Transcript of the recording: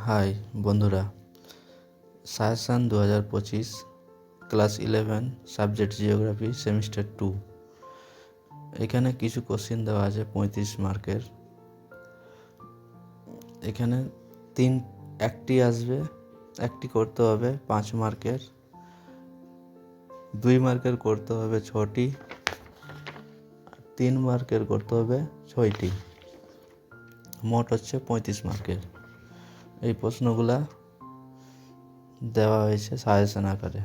High বন্ধুরা, suggestion 2025 class 11 subject geography semester 2। এখানে কিছু কোশ্চেন দেওয়া আছে 35 মার্কের। এখানে একটি আসবে, একটি করতে হবে 5 মার্কের, 2 মার্কের করতে হবে 6টি, 3 মার্কের করতে হবে 6টি, মোট হচ্ছে 35 মার্কের। এই প্রশ্নগুলা দেওয়া হয়েছে সাজেশন আকারে।